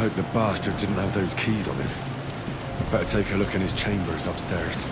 hope the bastard didn't have those keys on him. Better take a look in his chambers upstairs.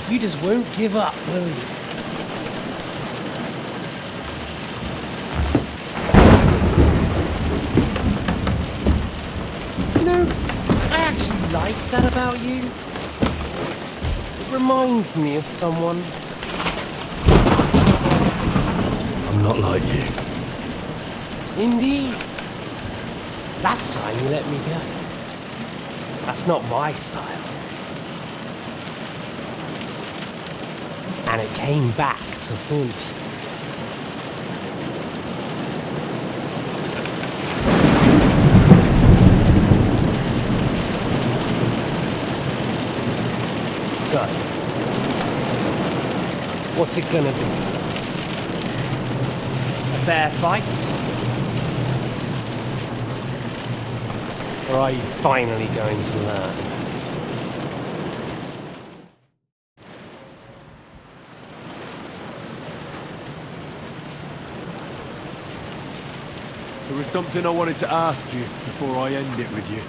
You just won't give up, will you? You know, I actually like that about you. It reminds me of someone. I'm not like you. Indeed. Last time you let me go. That's not my style. And it came back to haunt you. So, what's it gonna be? A fair fight? Or are you finally going to learn? There was something I wanted to ask you before I end it with you.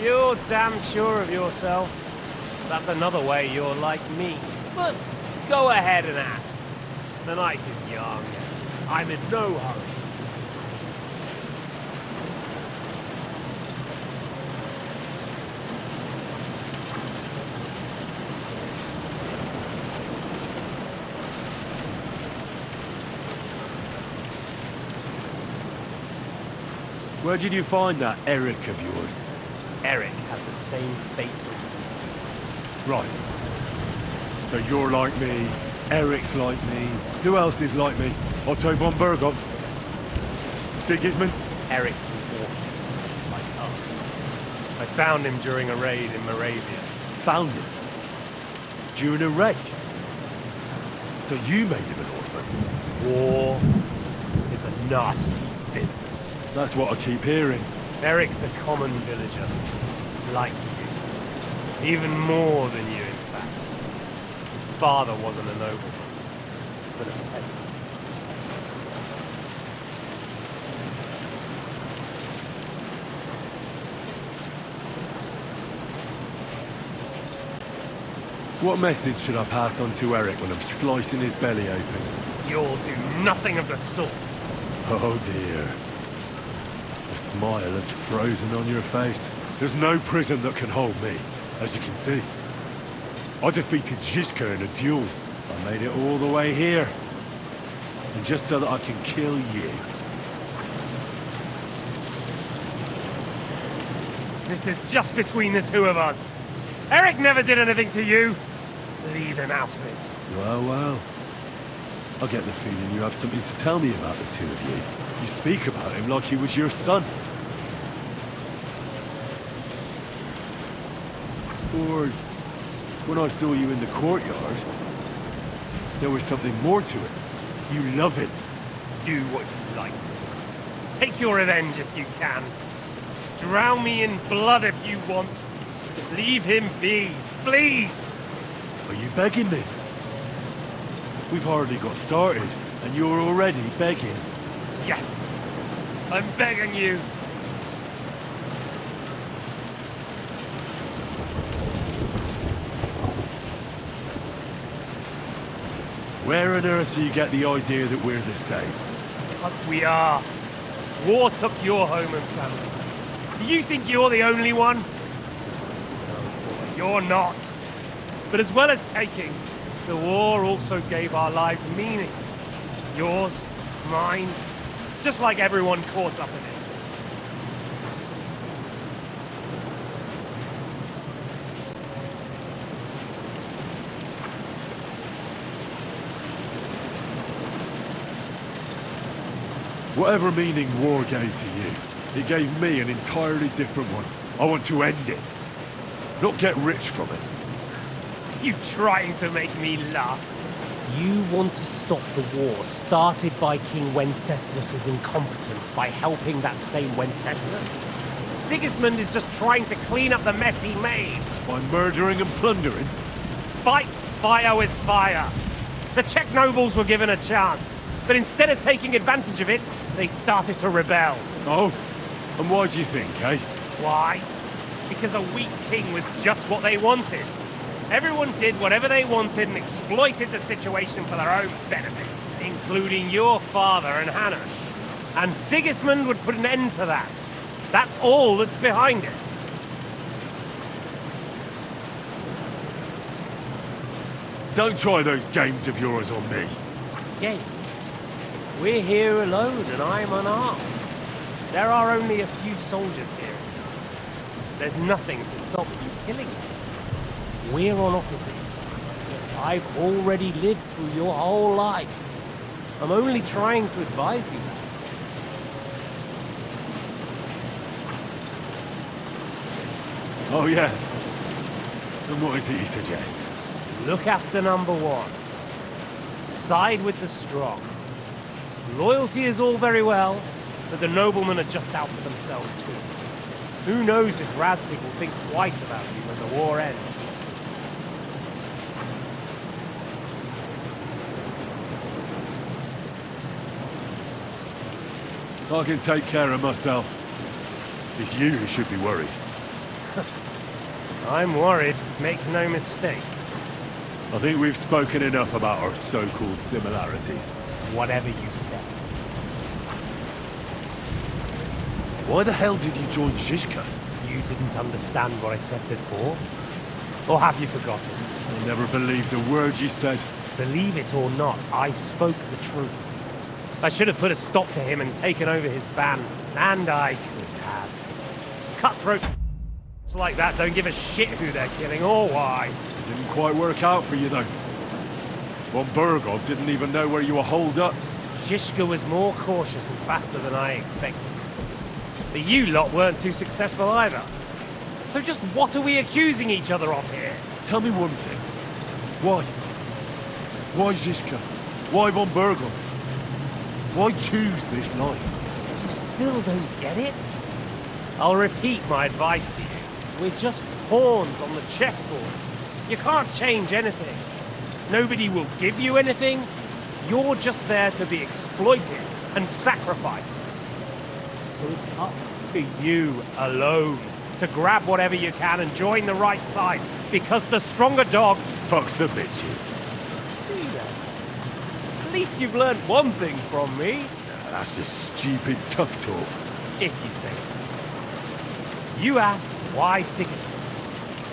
You're damn sure of yourself. That's another way you're like me. But go ahead and ask. The night is young. I'm in no hurry. Where did you find that Eric of yours? Eric had the same fate as you. Right. So you're like me, Eric's like me. Who else is like me? Otto von Berghoff? Sigismund? Eric's an orphan, like us. I found him during a raid in Moravia. Found him? During a raid? So you made him an orphan? War is a nasty business. That's what I keep hearing. Eric's a common villager, like you. Even more than you, in fact. His father wasn't a nobleman, but a peasant. What message should I pass on to Eric when I'm slicing his belly open? You'll do nothing of the sort. Oh dear. The smile has frozen on your face. There's no prison that can hold me, as you can see. I defeated Zizka in a duel, I made it all the way here. And just so that I can kill you. This is just between the two of us. Eric never did anything to you. Leave him out of it. Well. I get the feeling you have something to tell me about the two of you. You speak about him like he was your son. Or when I saw you in the courtyard, there was something more to it. You love him. Do what you like to. Take your revenge if you can. Drown me in blood if you want. Leave him be, please! Are you begging me? We've hardly got started, and you're already begging. Yes, I'm begging you. Where on earth do you get the idea that we're the same? Because we are. War took your home and family. Do you think you're the only one? No, boy, you're not. But as well as taking, the war also gave our lives meaning. Yours, mine, just like everyone caught up in it. Whatever meaning war gave to you, it gave me an entirely different one. I want to end it, not get rich from it. You trying to make me laugh? You want to stop the war started by King Wenceslas's incompetence by helping that same Wenceslas? Sigismund is just trying to clean up the mess he made. By murdering and plundering? Fight fire with fire. The Czech nobles were given a chance, but instead of taking advantage of it, they started to rebel. Oh? And why do you think, eh? Why? Because a weak king was just what they wanted. Everyone did whatever they wanted and exploited the situation for their own benefit, including your father and Hannah. And Sigismund would put an end to that. That's all that's behind it. Don't try those games of yours on me. Games? We're here alone and I'm unarmed. There are only a few soldiers here. There's nothing to stop you killing them. We're on opposite sides, but I've already lived through your whole life. I'm only trying to advise you. Oh, yeah? And what is it you suggest? Look after number one. Side with the strong. Loyalty is all very well, but the noblemen are just out for themselves too. Who knows if Radzig will think twice about you when the war ends. I can take care of myself. It's you who should be worried. I'm worried, make no mistake. I think we've spoken enough about our so-called similarities. Whatever you say. Why the hell did you join Zizka? You didn't understand what I said before? Or have you forgotten? I never believed a word you said. Believe it or not, I spoke the truth. I should have put a stop to him and taken over his band. And I could have. Cutthroat like that don't give a shit who they're killing or why. Didn't quite work out for you, though. Von Burgov didn't even know where you were holed up. Zizka was more cautious and faster than I expected. But you lot weren't too successful either. So just what are we accusing each other of here? Tell me one thing. Why? Why Zizka? Why Von Burgov? Why choose this life? You still don't get it? I'll repeat my advice to you. We're just pawns on the chessboard. You can't change anything. Nobody will give you anything. You're just there to be exploited and sacrificed. So it's up to you alone to grab whatever you can and join the right side, because the stronger dog Fucks the bitches. see that. At least you've learned one thing from me, That's just stupid tough talk. if you say so. You asked why Sigismund?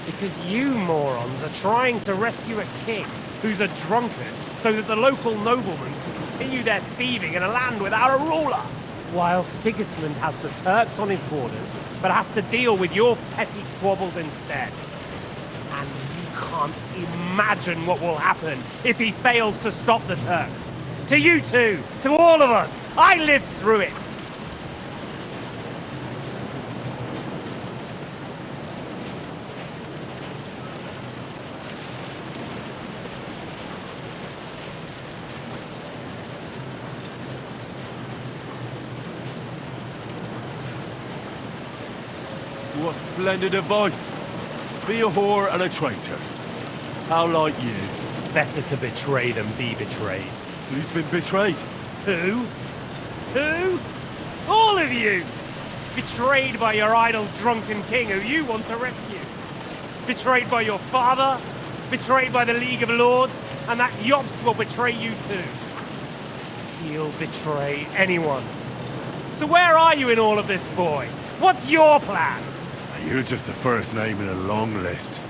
Because you morons are trying to rescue a king who's a drunkard, so that the local noblemen can continue their thieving in a land without a ruler. While Sigismund has the Turks on his borders, but has to deal with your petty squabbles instead. And you can't imagine what will happen if he fails to stop the Turks. To you two, to all of us, I lived through it. What splendid advice. Be a whore and a traitor. How like you? Better to betray than be betrayed. Who's been betrayed? Who? Who? All of you! Betrayed by your idle drunken king who you want to rescue. Betrayed by your father. Betrayed by the League of Lords. And that Yops will betray you too. He'll betray anyone. So where are you in all of this, boy? What's your plan? You're just the first name in a long list.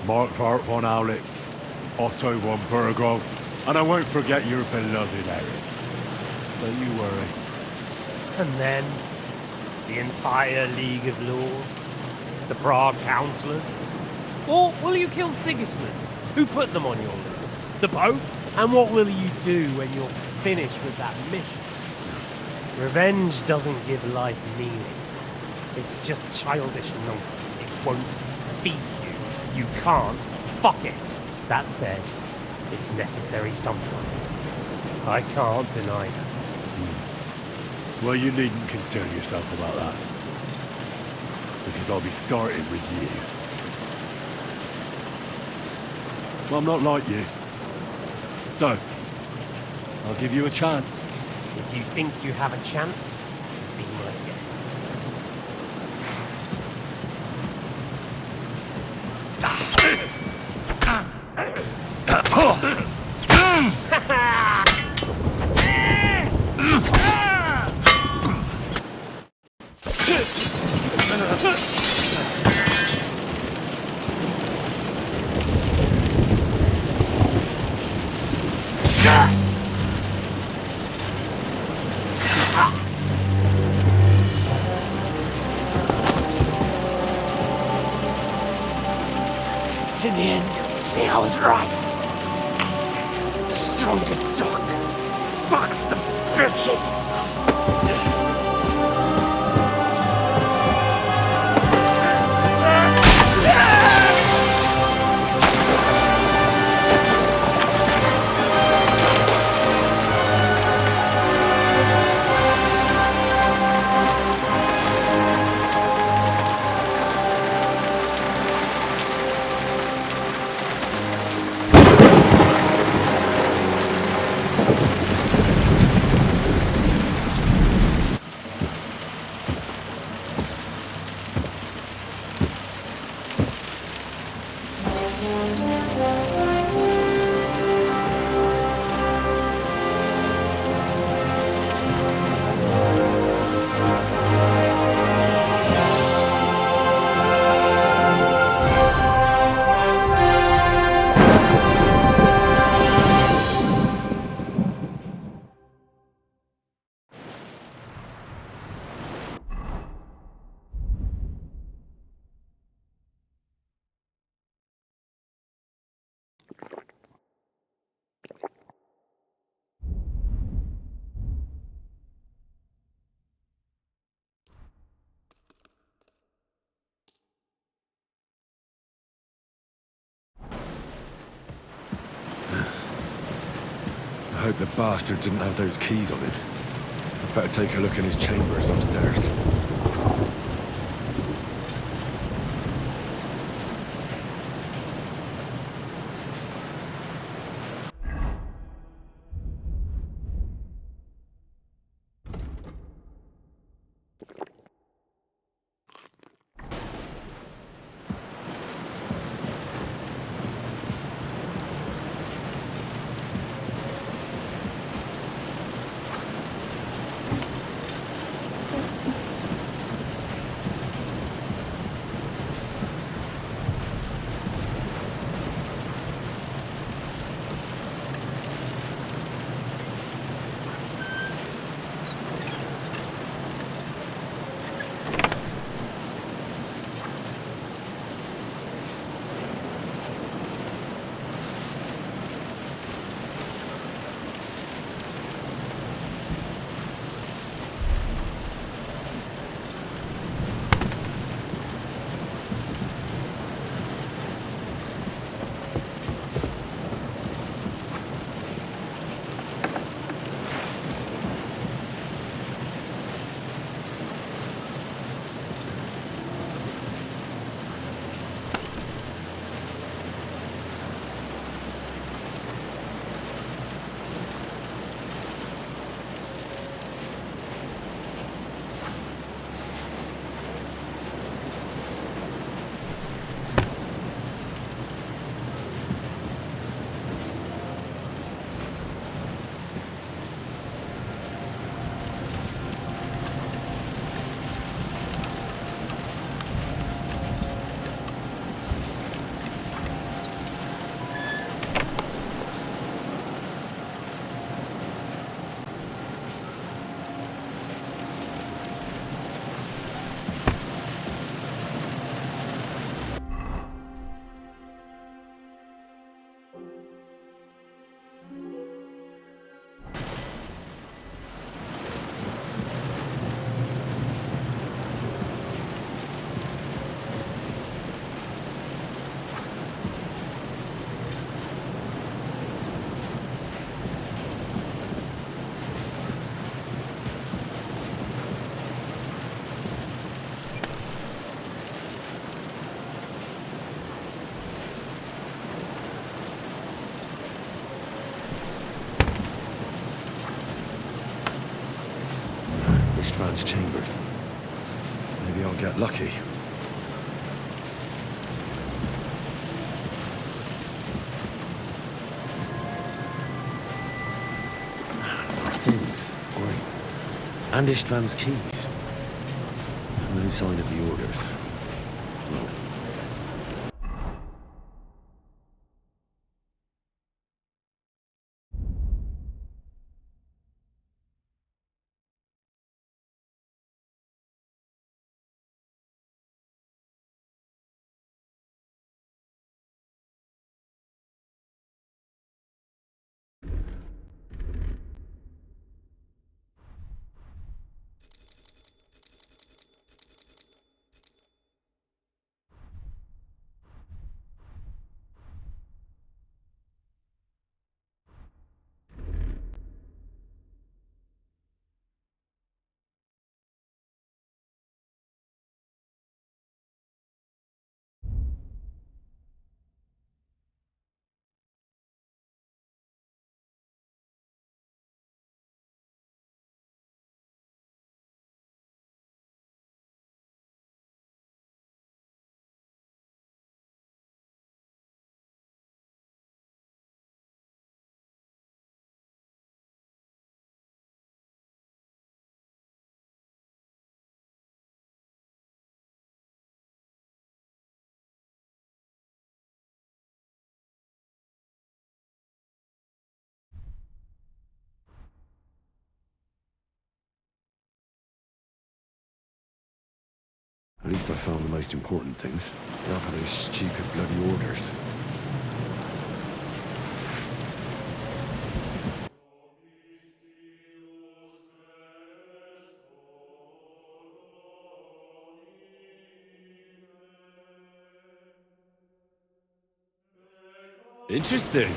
Mark von Aulitz, Otto von Berghoff, and I won't forget your beloved Eric. Don't you worry. And then, the entire League of Lords? The Prague Councillors? Or will you kill Sigismund? Who put them on your list? The Pope? And what will you do when you're finished with that mission? Revenge doesn't give life meaning. It's just childish nonsense. It won't feed you. You can't fuck it. That said, it's necessary sometimes. I can't deny that. Well, you needn't concern yourself about that. Because I'll be starting with you. Well, I'm not like you. So, I'll give you a chance. If you think you have a chance, be my guest. In the end, see, I was right. The stronger dog fucks the bitches. I hope the bastard didn't have those keys on him. I'd better take a look in his chambers upstairs. Indistran's chambers. Maybe I'll get lucky. More things. Great. Indistran's keys. No sign of the orders. Well, at least I found the most important things. Enough of those stupid bloody orders. Interesting.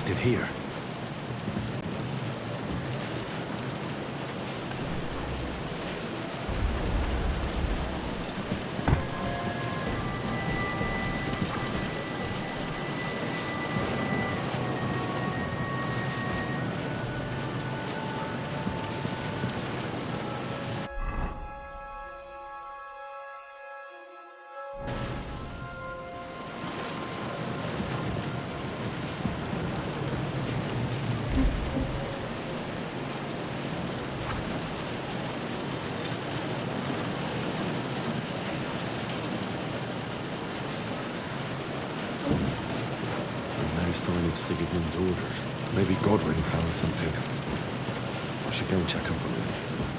expected here. No sign of Sigismund's orders. Maybe Godwin found something. I should go and check up on him.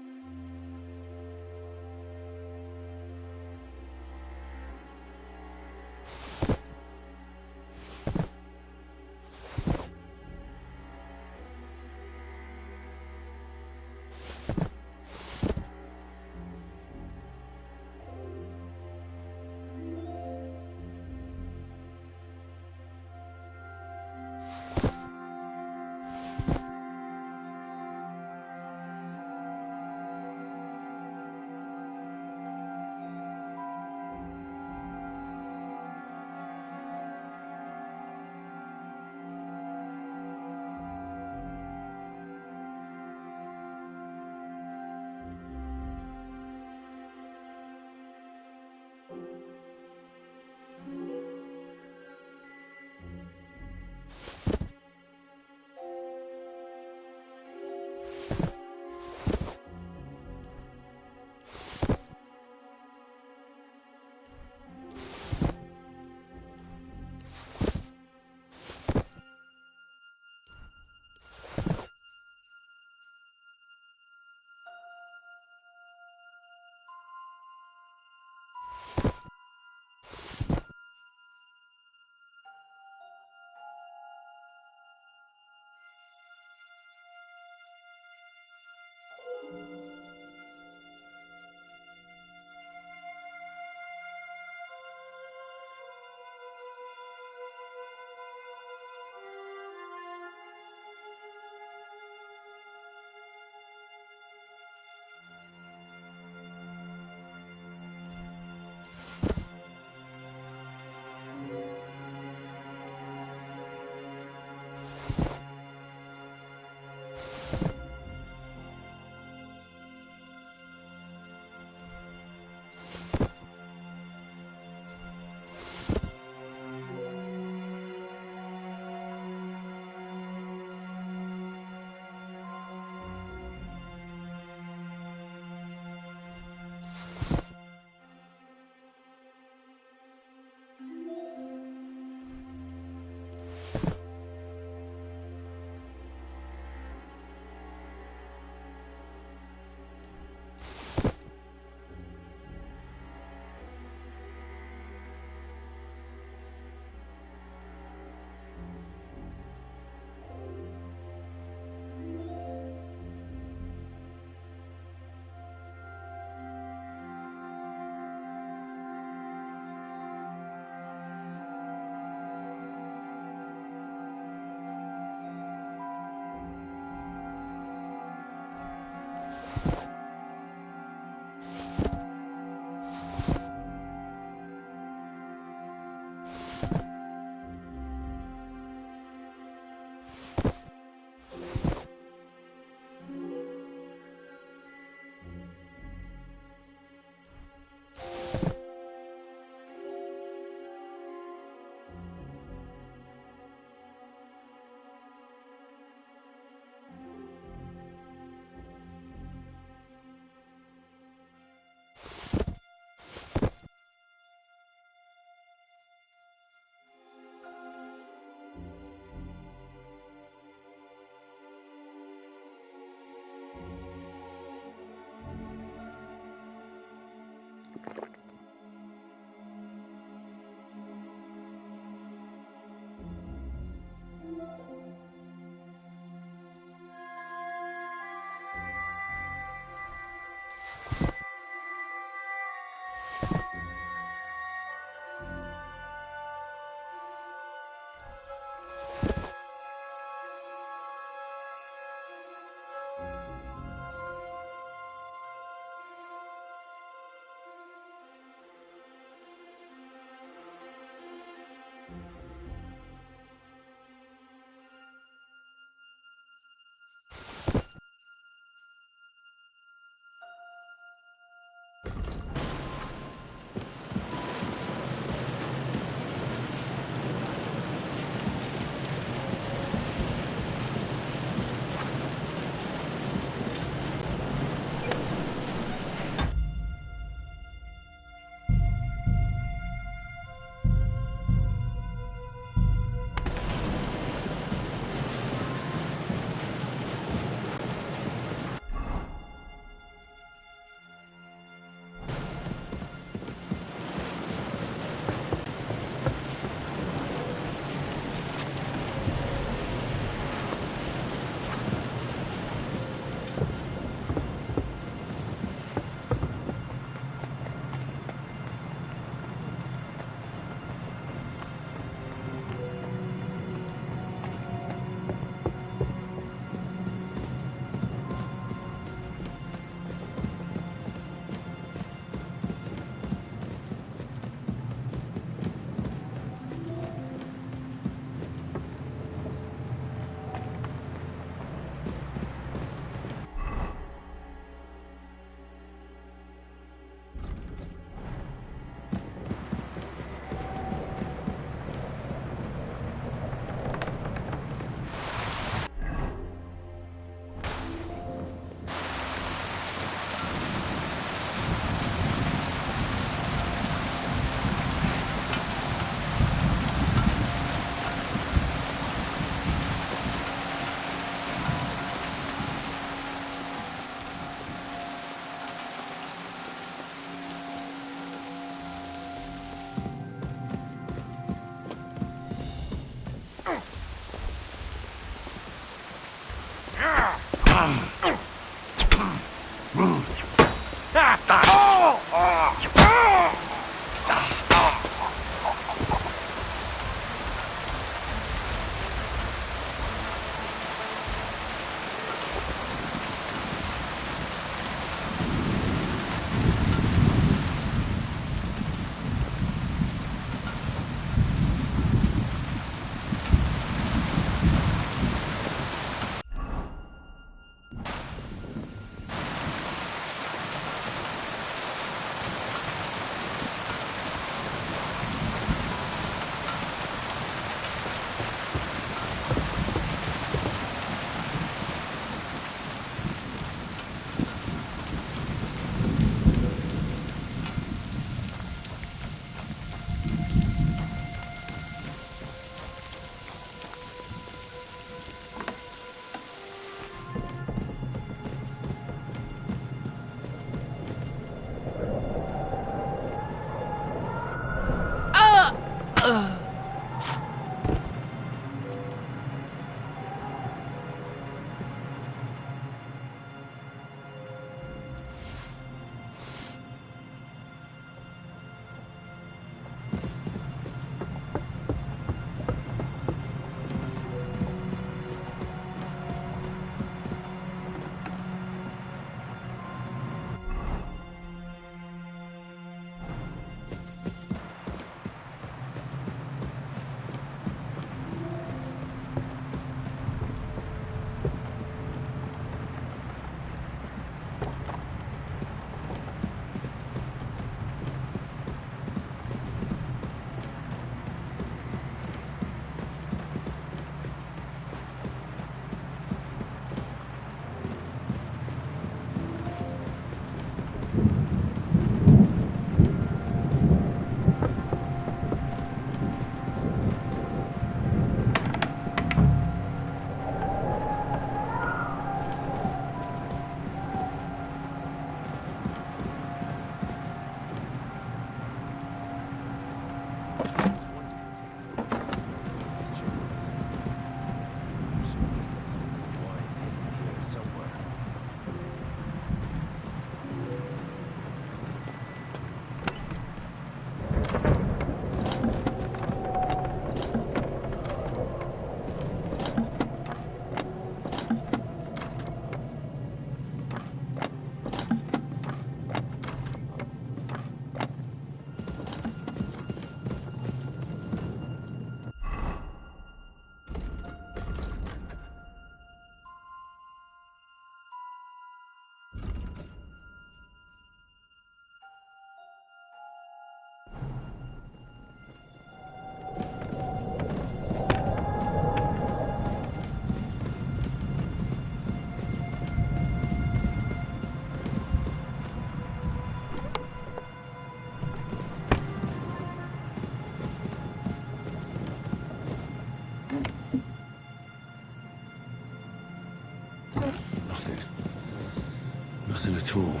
Nothing at all.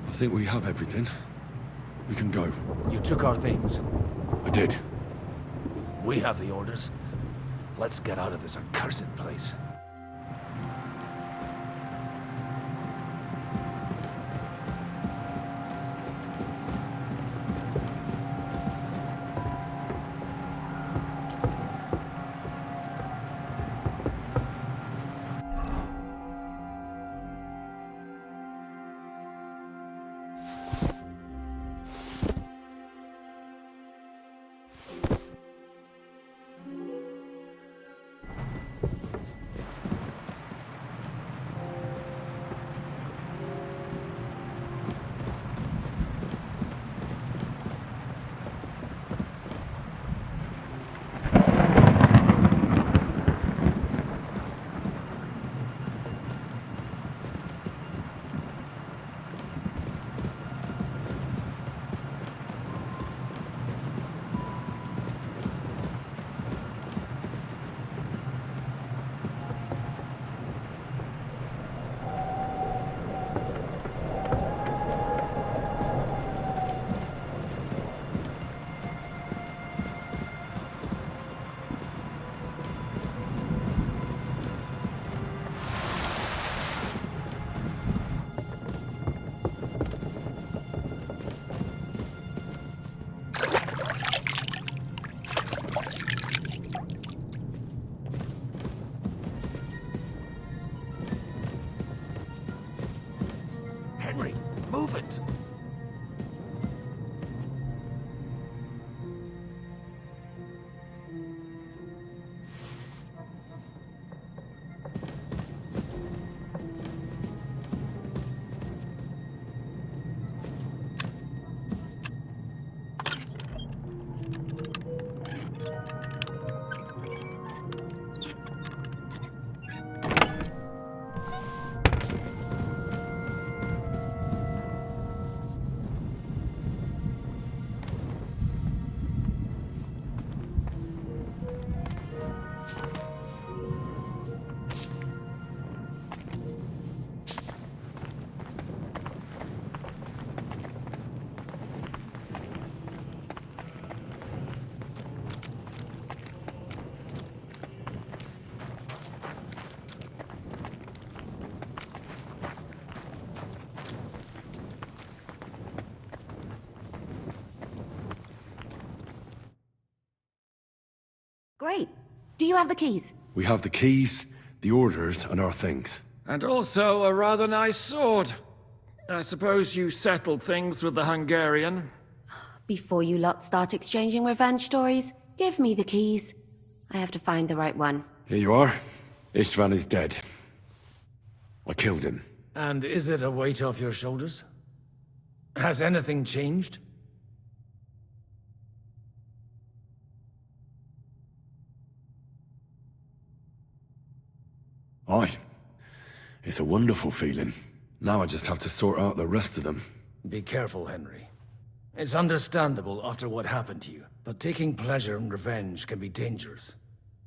I think we have everything. We can go. You took our things. I did. We have the orders. Let's get out of this accursed place. Henry, move it! Great. Do you have the keys? We have the keys, the orders, and our things. And also a rather nice sword. I suppose you settled things with the Hungarian. Before you lot start exchanging revenge stories, give me the keys. I have to find the right one. Here you are. Istvan is dead. I killed him. And is it a weight off your shoulders? Has anything changed? Aye. It's a wonderful feeling. Now I just have to sort out the rest of them. Be careful, Henry. It's understandable after what happened to you, but taking pleasure in revenge can be dangerous.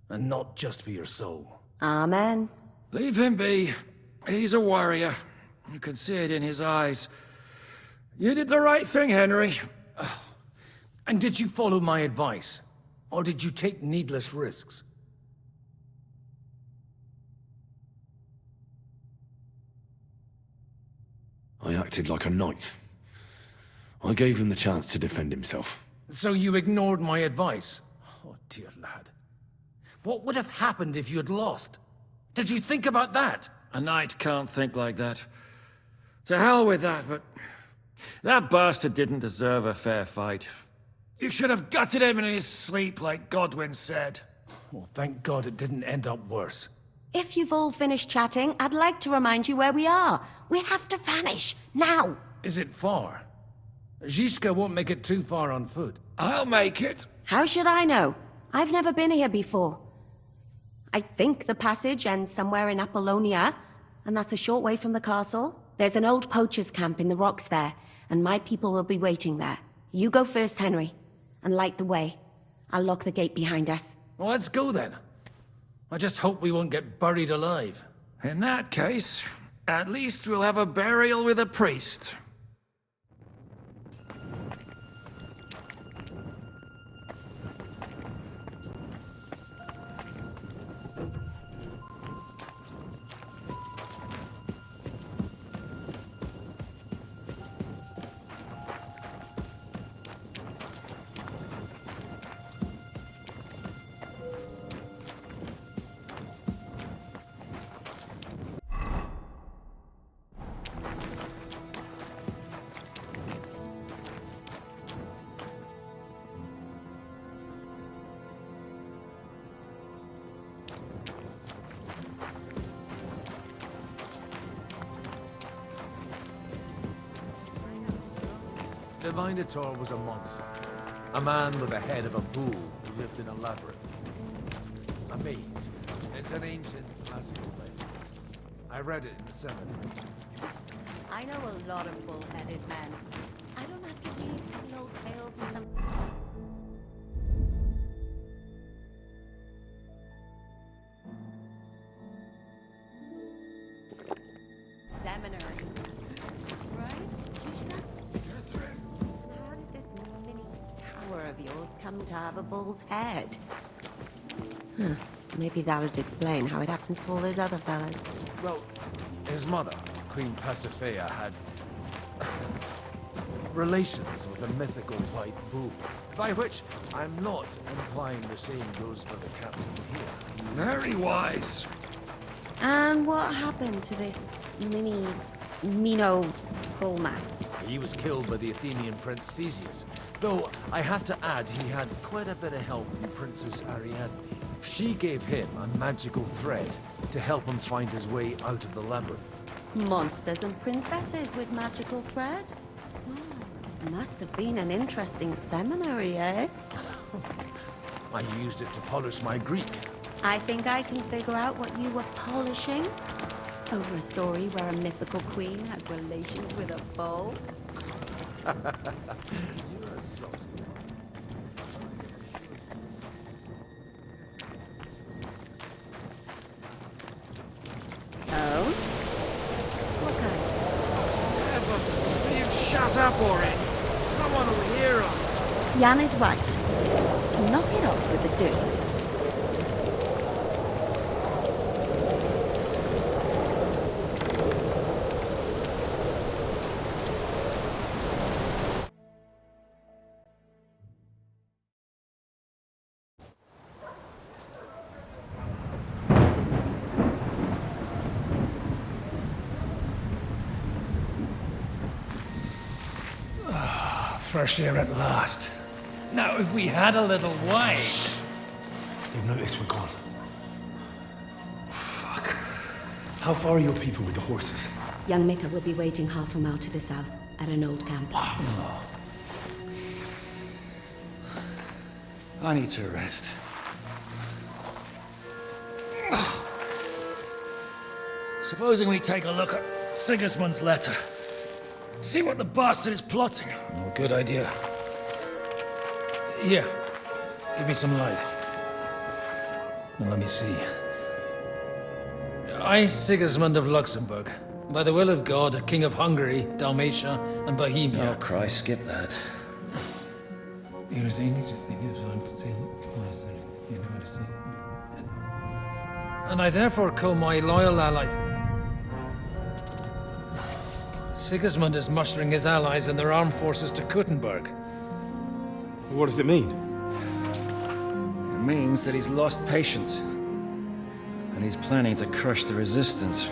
And not just for your soul. Amen. Leave him be. He's a warrior. You can see it in his eyes. You did the right thing, Henry. And did you follow my advice? Or did you take needless risks? I acted like a knight. I gave him the chance to defend himself. So you ignored my advice? Oh, dear lad. What would have happened if you had lost? Did you think about that? A knight can't think like that. To hell with that, but... that bastard didn't deserve a fair fight. You should have gutted him in his sleep, like Godwin said. Well, thank God it didn't end up worse. If you've all finished chatting, I'd like to remind you where we are. We have to vanish, now! Is it far? Zizka won't make it too far on foot. I'll make it. How should I know? I've never been here before. I think the passage ends somewhere in Apollonia, and that's a short way from the castle. There's an old poacher's camp in the rocks there, and my people will be waiting there. You go first, Henry, and light the way. I'll lock the gate behind us. Well, let's go then. I just hope we won't get buried alive. In that case, at least we'll have a burial with a priest. The Minotaur was a monster. A man with the head of a bull who lived in a labyrinth. A maze. It's an ancient classical legend. I read it in the seminary. I know a lot of bull-headed men. I don't have to read the old tales and some... seminary. Right? How did this mini tower of yours come to have a bull's head? Huh. Maybe that would explain how it happens to all those other fellas. Well, his mother, Queen Pasiphae, had relations with a mythical white bull. By which, I'm not implying the same goes for the captain here. Very wise. And what happened to this Mino bullman? He was killed by the Athenian Prince Theseus, though I have to add he had quite a bit of help from Princess Ariadne. She gave him a magical thread to help him find his way out of the labyrinth. Monsters and princesses with magical thread? Oh, must have been an interesting seminary, eh? I used it to polish my Greek. I think I can figure out what you were polishing. Over a story where a mythical queen has relations with a bull. You're a saucy one. Oh? What kind? Will you shut up, Ori? Someone will hear us. Jan is right. Knock it off with the dirt. Fresh air at last. Now, if we had a little wine... They've noticed we're gone. Fuck. How far are your people with the horses? Young Mika will be waiting half a mile to the south, at an old camp. I need to rest. Supposing we take a look at Sigismund's letter. See what the bastard is plotting. Oh, good idea. Here, give me some light. Now, let me see. I, Sigismund of Luxembourg, by the will of God, King of Hungary, Dalmatia, and Bohemia. Oh, Christ, skip that. And I therefore call my loyal ally... Sigismund is mustering his allies and their armed forces to Kuttenberg. What does it mean? It means that he's lost patience. And he's planning to crush the resistance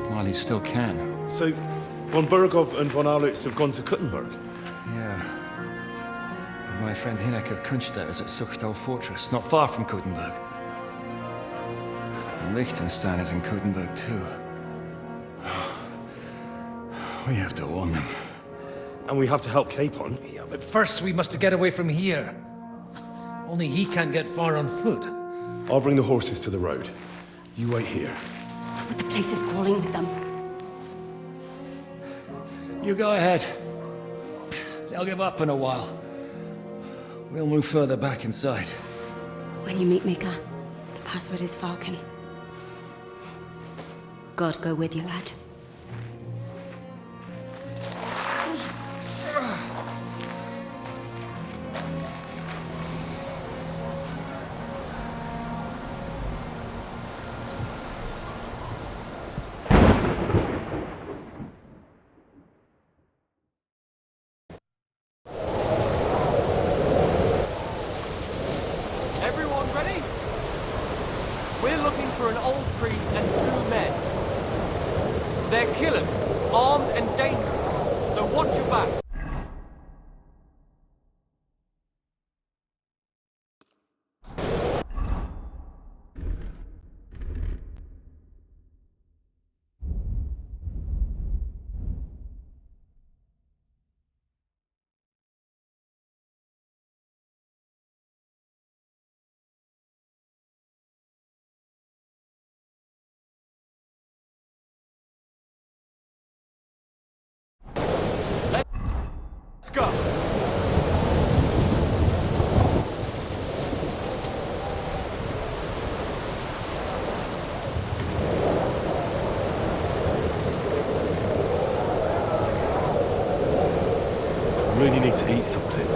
while he still can. So, Von Burgov and von Aulitz have gone to Kuttenberg. Yeah. And my friend Hinek of Kunstad is at Suchtal Fortress, not far from Kuttenberg. And Liechtenstein is in Kuttenberg too. We have to warn them. And we have to help Capon. Yeah, but first we must get away from here. Only he can't get far on foot. I'll bring the horses to the road. You wait here. But the place is crawling with them. You go ahead. They'll give up in a while. We'll move further back inside. When you meet Mika, the password is Falcon. God go with you, lad. Everyone ready? We're looking for an old priest and 2 men. They're killers, armed and dangerous, so watch your back. Let's go. I really need to eat something.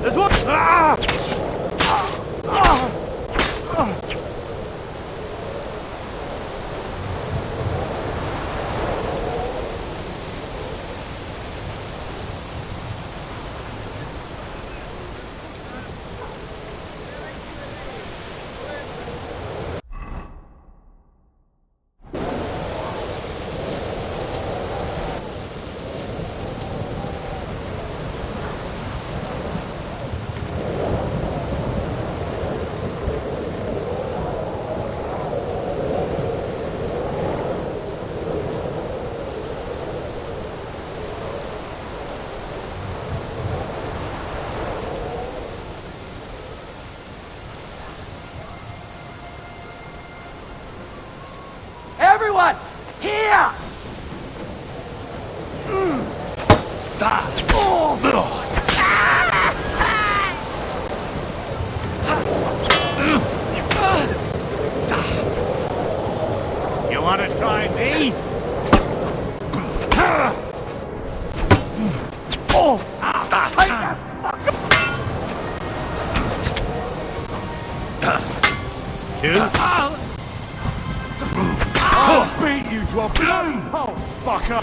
There's one! Ah! Everyone, here! You wanna try me? I'll beat you to a bloody pulp, fucker!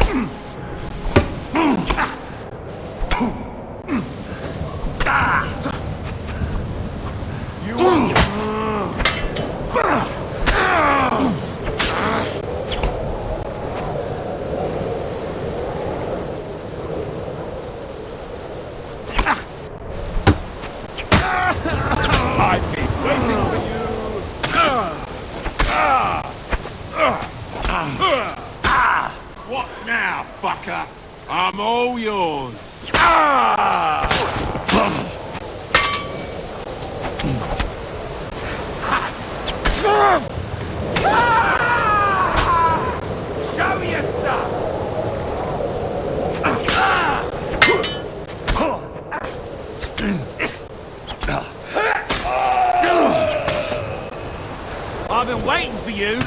You want... I've been waiting for you! What now, fucker? I'm all yours! Show me your stuff! I've been waiting for you.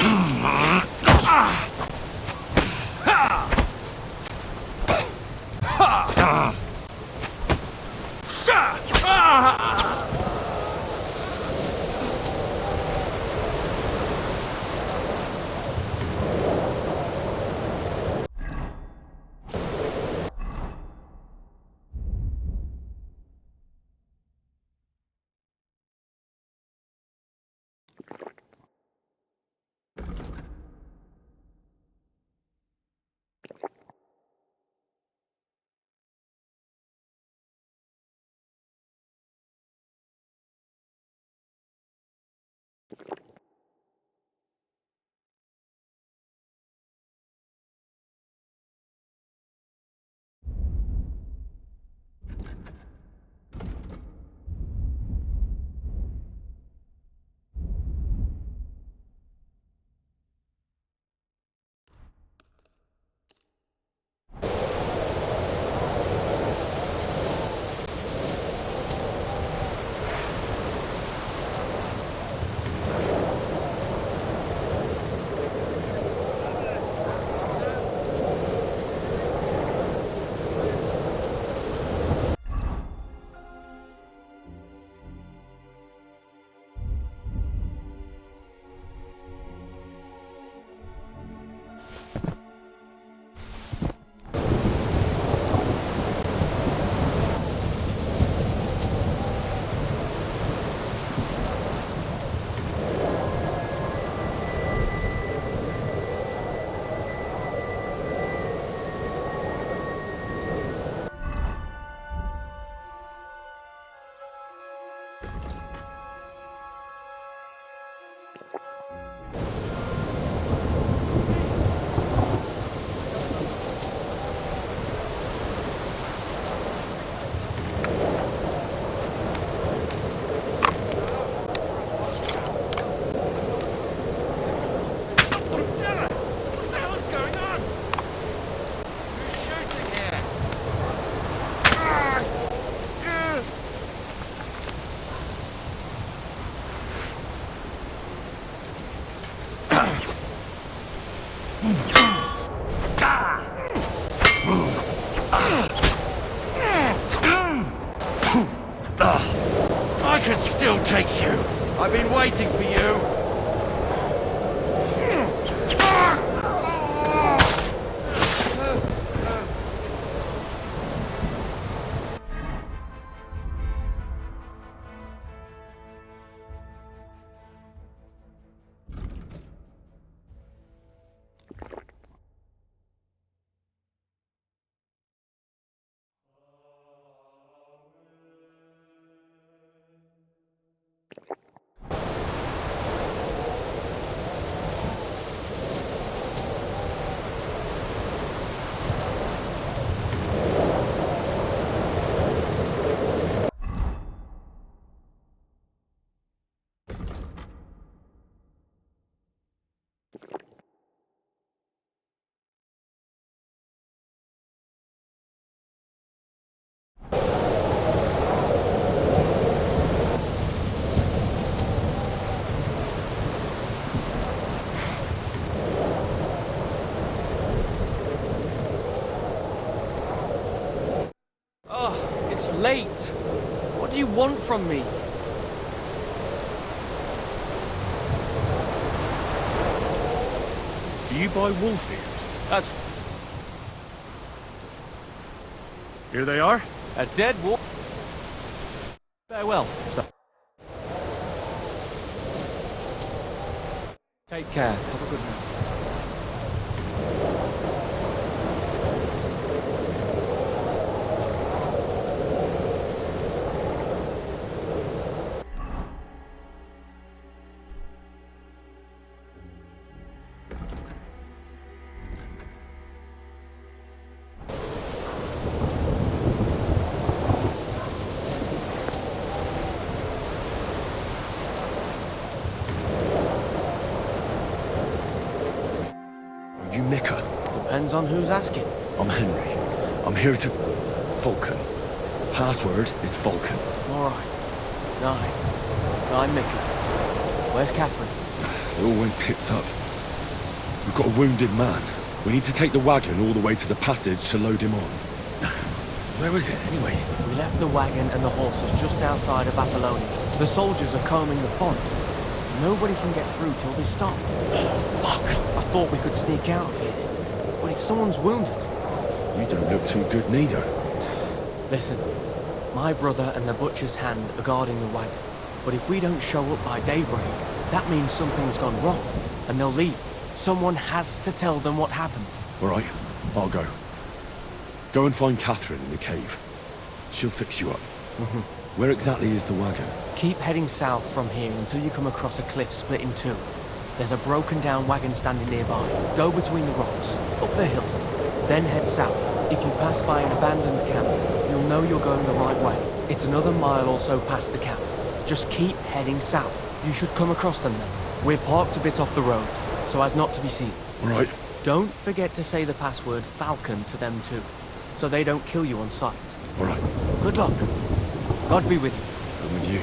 I could still take you. I've been waiting for you. Late. What do you want from me? Do you buy wolf ears? That's Here they are. a dead wolf. Farewell, sir. Take care. Have a good night. You Mika? Depends on who's asking. I'm Henry. I'm here to... Falcon. Password is Falcon. All right. Nine. I'm Mika. Where's Catherine? It all went tits up. We've got a wounded man. We need to take the wagon all the way to the passage to load him on. Where is it, anyway? We left the wagon and the horses just outside of Apollonia. The soldiers are combing the forest. Nobody can get through till they stop. Fuck! I thought we could sneak out of here. But if someone's wounded... You don't look too good neither. Listen, my brother and the butcher's hand are guarding the wagon. But if we don't show up by daybreak, that means something's gone wrong. And they'll leave. Someone has to tell them what happened. All right, I'll go. Go and find Catherine in the cave. She'll fix you up. Where exactly is the wagon? Keep heading south from here until you come across a cliff split in two. There's a broken down wagon standing nearby. Go between the rocks, up the hill, then head south. If you pass by an abandoned camp, you'll know you're going the right way. It's another mile or so past the camp. Just keep heading south. You should come across them then. We're parked a bit off the road, so as not to be seen. All right. Don't forget to say the password Falcon to them too, so they don't kill you on sight. All right. Good luck. God be with you. I'm with you.